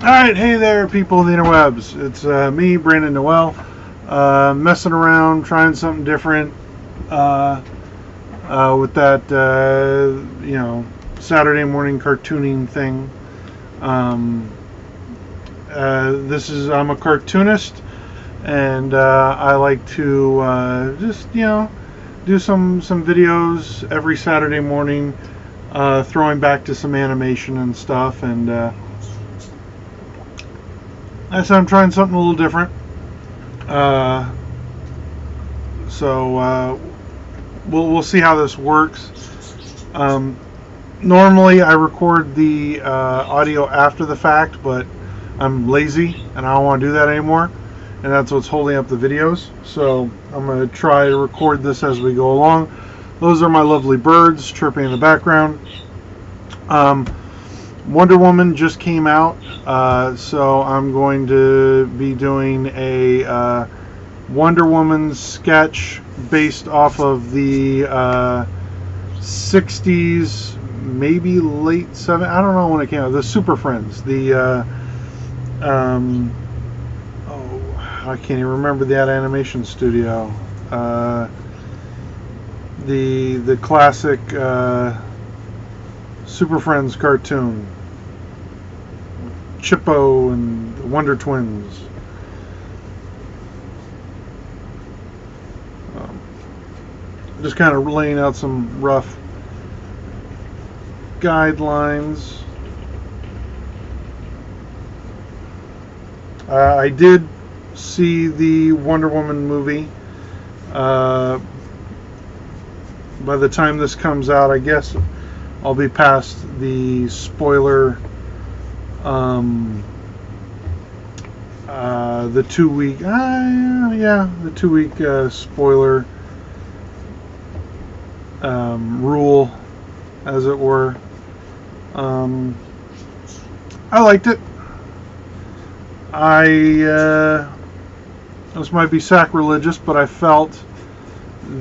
Alright, hey there, people of the interwebs. It's me, Brandon Noel, messing around, trying something different uh, with that, Saturday morning cartooning thing. Um, I'm a cartoonist, and I like to do some videos every Saturday morning, throwing back to some animation and stuff, and I said I'm trying something a little different. Uh, so we'll see how this works. Um, Normally I record the audio after the fact, but I'm lazy and I don't want to do that anymore, and that's what's holding up the videos. So I'm going to try to record this as we go along. Those are my lovely birds chirping in the background. Wonder Woman just came out, so I'm going to be doing a Wonder Woman sketch based off of the 60s, maybe late 70s. I don't know when it came out. The Super Friends. I can't even remember that animation studio. The classic Super Friends cartoon. Chippo and the Wonder Twins. Just kind of laying out some rough guidelines. I did see the Wonder Woman movie. By the time this comes out, I guess I'll be past the spoiler, the 2 week, the 2 week spoiler rule, as it were. I liked it. This might be sacrilegious, but I felt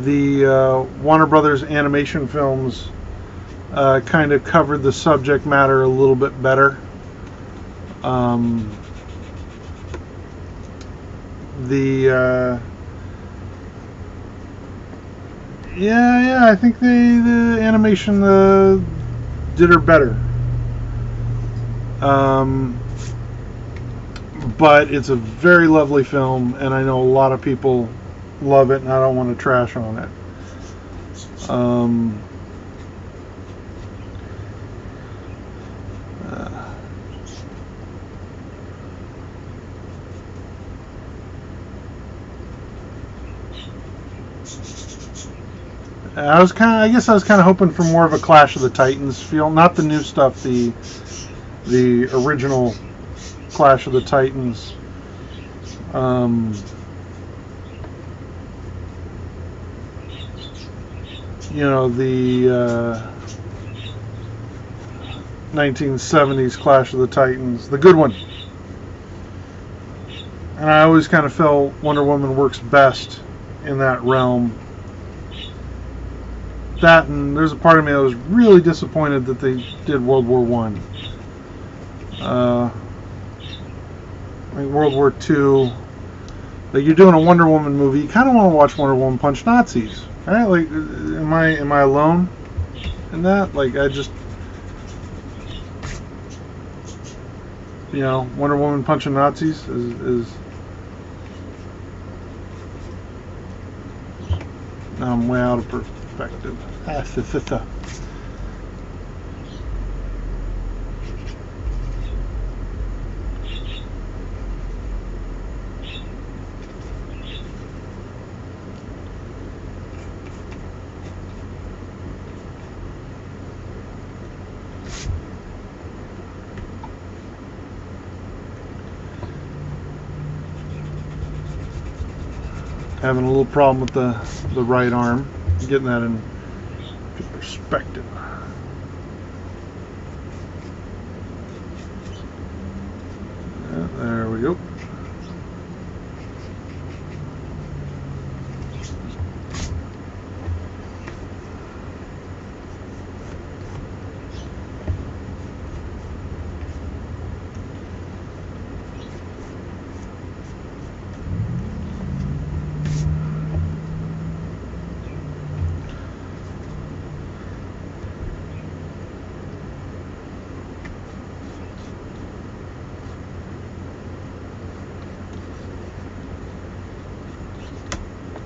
the Warner Brothers animation films kind of covered the subject matter a little bit better. I think the animation did her better. But it's a very lovely film, and I know a lot of people love it, and I don't want to trash on it. I guess I was kind of hoping for more of a Clash of the Titans feel, not the new stuff, the original Clash of the Titans. The 1970s Clash of the Titans, the good one. And I always kind of felt Wonder Woman works best in that realm. That, and there's a part of me that was really disappointed that they did World War One. Like World War II. Like, you're doing a Wonder Woman movie, you kind of want to watch Wonder Woman punch Nazis, right? Like, am I alone in that? Like, I just, Wonder Woman punching Nazis is I'm way out of perspective. Having a little problem with the right arm. Getting that in perspective. There we go.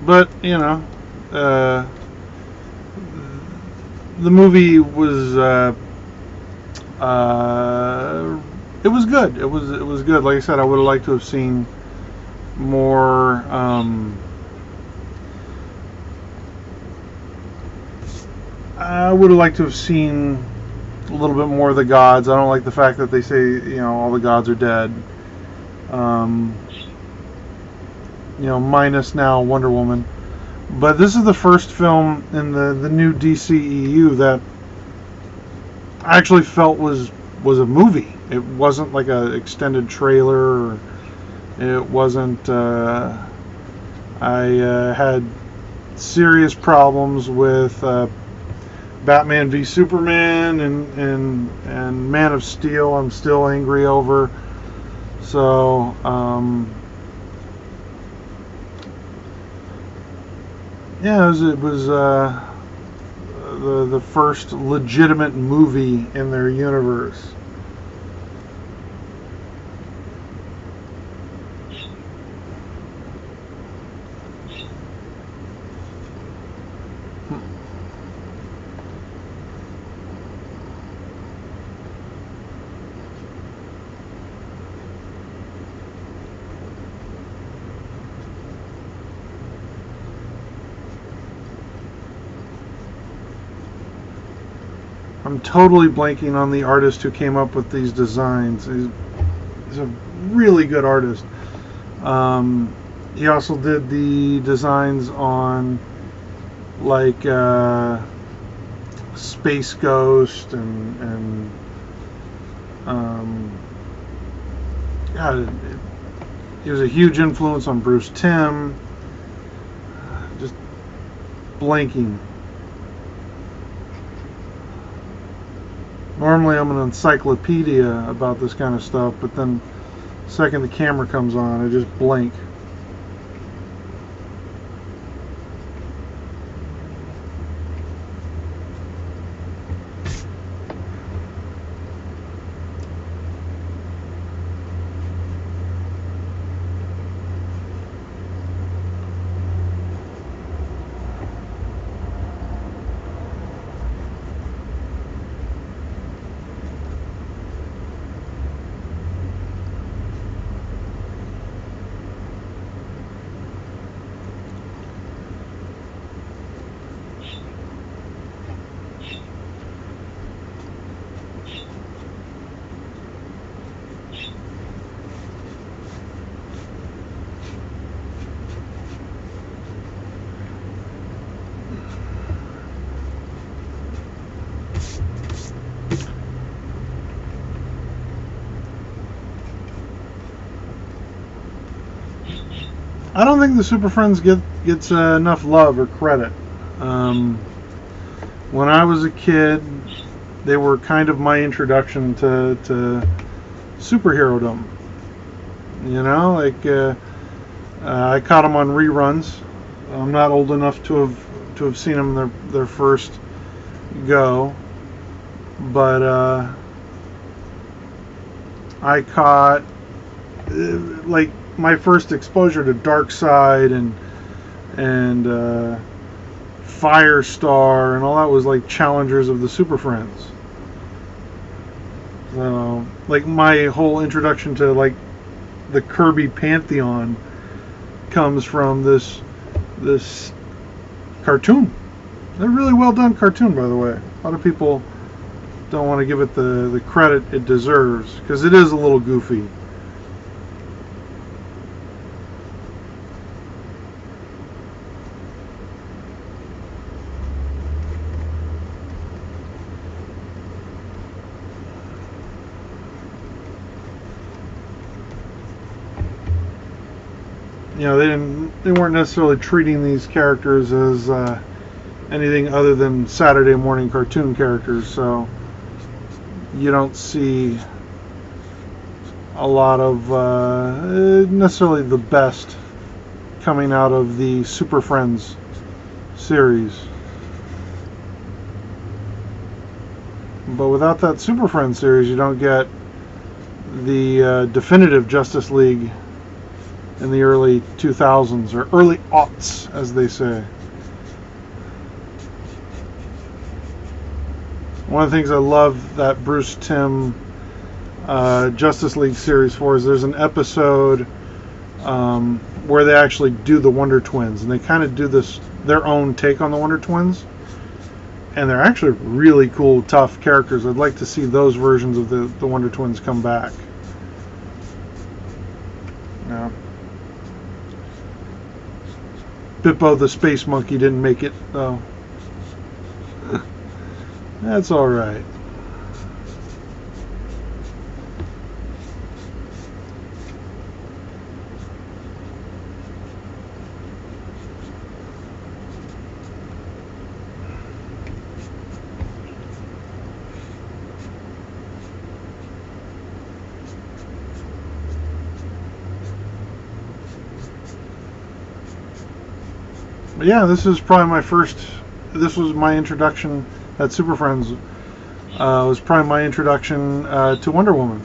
But you know, uh, the movie was it was good. It was good. Like I said, I would have liked to have seen more. I would have liked to have seen a little bit more of the gods. I don't like the fact that they say, you know, all the gods are dead. Minus now Wonder Woman. But this is the first film in the new DCEU that I actually felt was a movie. It wasn't like an extended trailer. Or it wasn't. I had serious problems with Batman v Superman and Man of Steel. I'm still angry over. So. Yeah, it was the first legitimate movie in their universe. I'm totally blanking on the artist who came up with these designs. He's a really good artist. He also did the designs on like Space Ghost and he was a huge influence on Bruce Timm. Just blanking. Normally I'm an encyclopedia about this kind of stuff, but then the second the camera comes on, I just blank. I don't think the Super Friends gets enough love or credit. When I was a kid, they were kind of my introduction to superhero-dom. You know, like I caught them on reruns. I'm not old enough to have seen them their first go, but I caught like my first exposure to Darkseid and Firestar and all that was like Challengers of the Super Friends. So, like my whole introduction to like the Kirby pantheon comes from this cartoon. A really well done cartoon, by the way. A lot of people don't want to give it the credit it deserves because it is a little goofy. You know, they weren't necessarily treating these characters as anything other than Saturday morning cartoon characters, so you don't see a lot of necessarily the best coming out of the Super Friends series. But without that Super Friends series, you don't get the definitive Justice League in the early 2000s, or early aughts, as they say. One of the things I love that Bruce Timm Justice League series for is there's an episode where they actually do the Wonder Twins, and they kind of do this their own take on the Wonder Twins, and they're actually really cool, tough characters. I'd like to see those versions of the Wonder Twins come back. Yeah. Bippo the Space Monkey didn't make it, though. That's alright. But yeah, this is probably my first. This was my introduction at Super Friends. Was probably my introduction to Wonder Woman.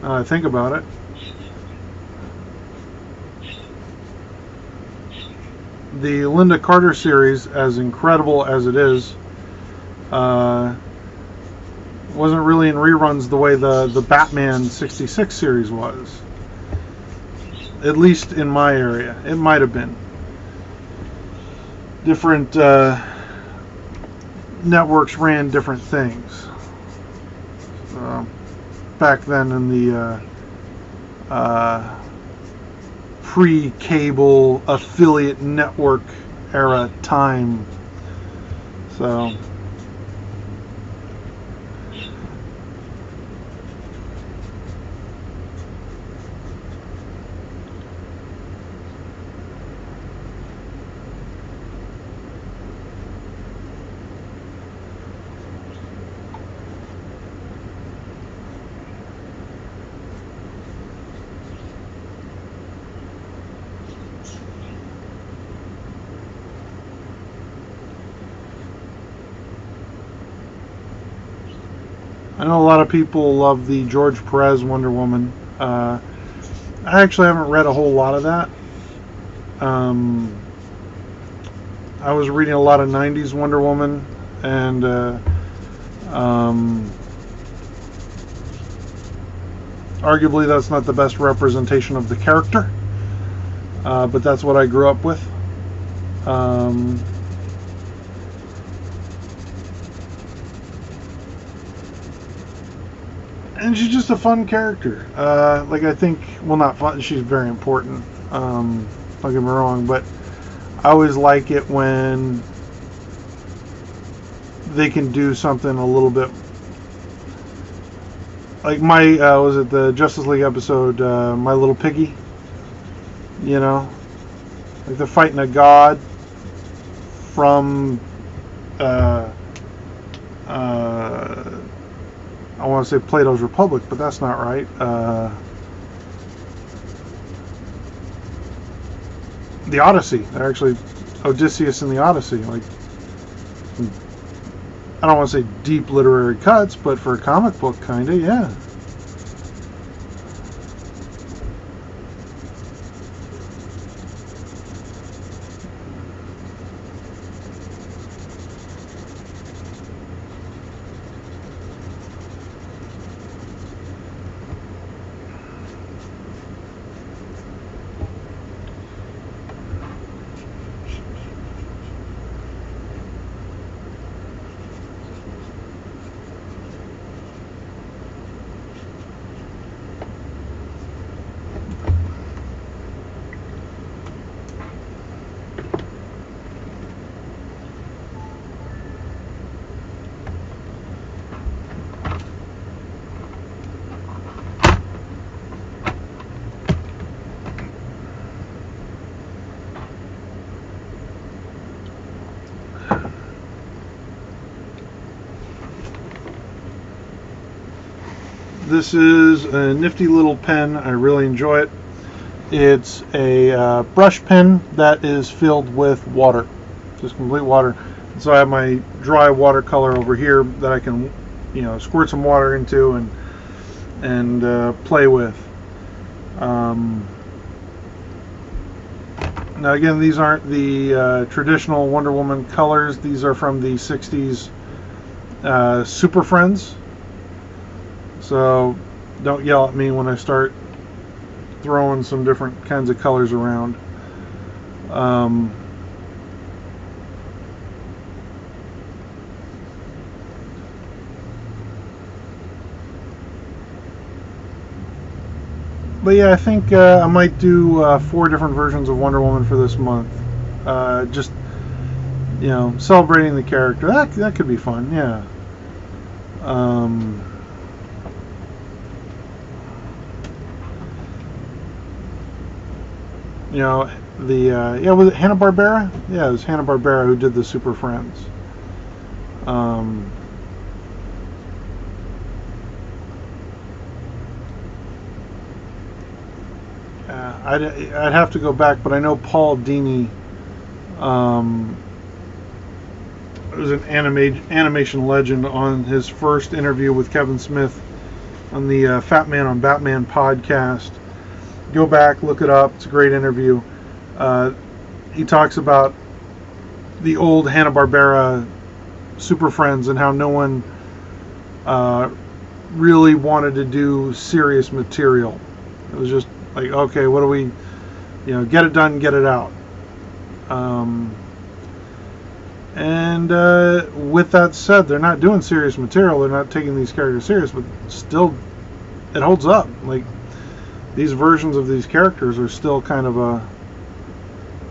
I think about it. The Linda Carter series, as incredible as it is, wasn't really in reruns the way the Batman '66 series was. At least in my area, it might have been. Different networks ran different things. Back then in the pre-cable affiliate network era time. So I know a lot of people love the George Perez Wonder Woman. I actually haven't read a whole lot of that. I was reading a lot of 90s Wonder Woman, and arguably that's not the best representation of the character, but that's what I grew up with. And she's just a fun character. Like, I think, well, not fun, she's very important. Don't get me wrong, but I always like it when they can do something a little bit like was it the Justice League episode, My Little Piggy? You know, like they're fighting a god from I want to say Plato's Republic, but that's not right. The Odyssey. They're actually Odysseus in the Odyssey. Like, I don't want to say deep literary cuts, but for a comic book, kind of, yeah. This is a nifty little pen. I really enjoy it. It's a brush pen that is filled with water, just complete water. So I have my dry watercolor over here that I can, squirt some water into and play with. Now again, these aren't the traditional Wonder Woman colors. These are from the 60s Super Friends. So don't yell at me when I start throwing some different kinds of colors around. But yeah, I think I might do 4 different versions of Wonder Woman for this month. Just, celebrating the character. That could be fun, yeah. Was it Hanna-Barbera? Yeah, it was Hanna-Barbera who did the Super Friends. I'd have to go back, but I know Paul Dini was an animation legend on his first interview with Kevin Smith on the Fat Man on Batman podcast. Go back, look it up. It's a great interview. He talks about the old Hanna-Barbera Super Friends and how no one really wanted to do serious material. It was just like, okay, what do we, get it done, get it out. With that said, they're not doing serious material. They're not taking these characters serious, but still, it holds up. Like, these versions of these characters are still kind of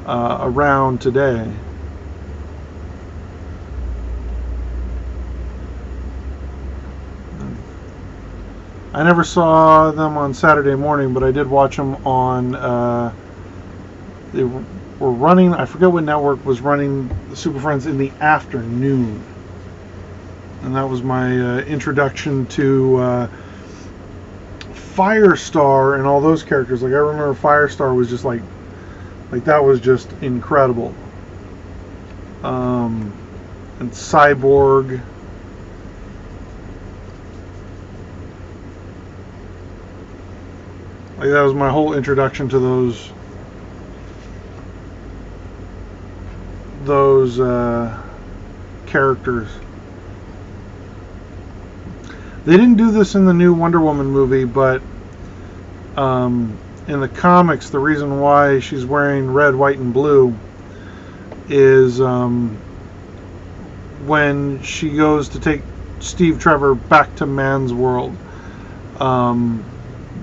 around today. I never saw them on Saturday morning, but I did watch them on. They were running. I forget what network was running the Super Friends in the afternoon, and that was my introduction to Firestar and all those characters. Like, I remember Firestar was just like that was just incredible. And Cyborg. Like, that was my whole introduction to those characters. They didn't do this in the new Wonder Woman movie, but in the comics, the reason why she's wearing red, white, and blue is when she goes to take Steve Trevor back to man's world.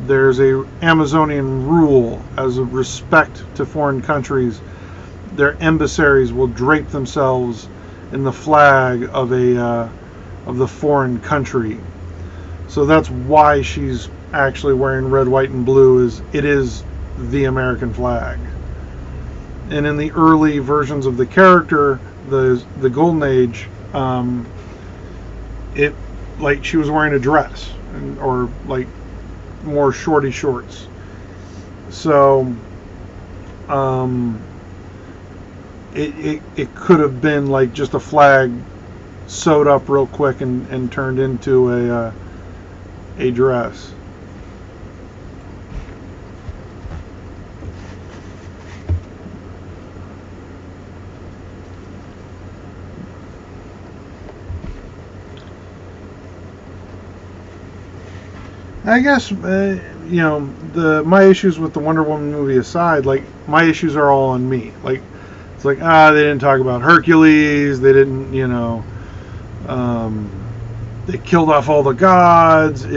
There's a Amazonian rule as a respect to foreign countries. Their emissaries will drape themselves in the flag of the foreign country. So that's why she's actually wearing red, white, and blue. It is the American flag. And in the early versions of the character, the Golden Age, it, like, she was wearing a dress or like more shorty shorts. So it could have been like just a flag sewed up real quick and turned into a dress. I guess my issues with the Wonder Woman movie aside, like, my issues are all on me. Like, it's like, they didn't talk about Hercules. They didn't, they killed off all the gods.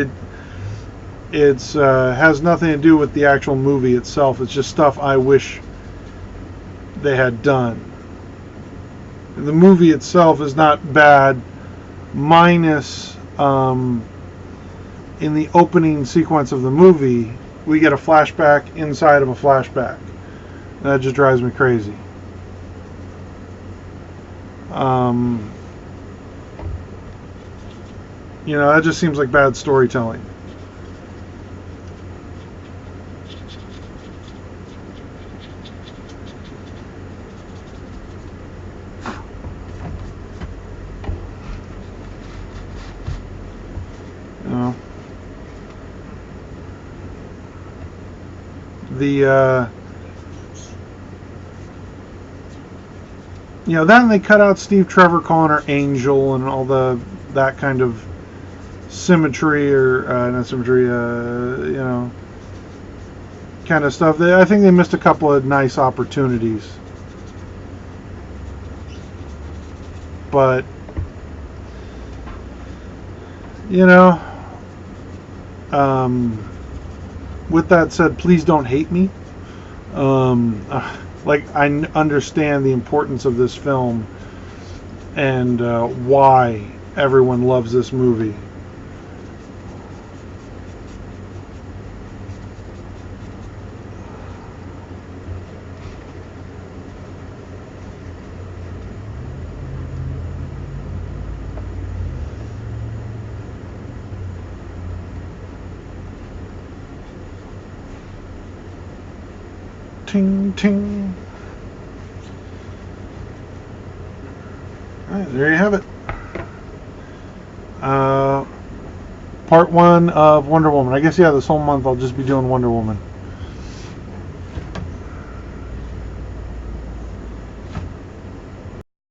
It's has nothing to do with the actual movie itself. It's just stuff I wish they had done. The movie itself is not bad, minus in the opening sequence of the movie, we get a flashback inside of a flashback. And that just drives me crazy. That just seems like bad storytelling. You know, then they cut out Steve Trevor calling her Angel and all that kind of symmetry or not symmetry, you know, kind of stuff. I think they missed a couple of nice opportunities. But, you know, with that said, please don't hate me. Like, I understand the importance of this film and why everyone loves this movie. Ting, ting. All right, there you have it. Part 1 of Wonder Woman. I guess, yeah, this whole month I'll just be doing Wonder Woman.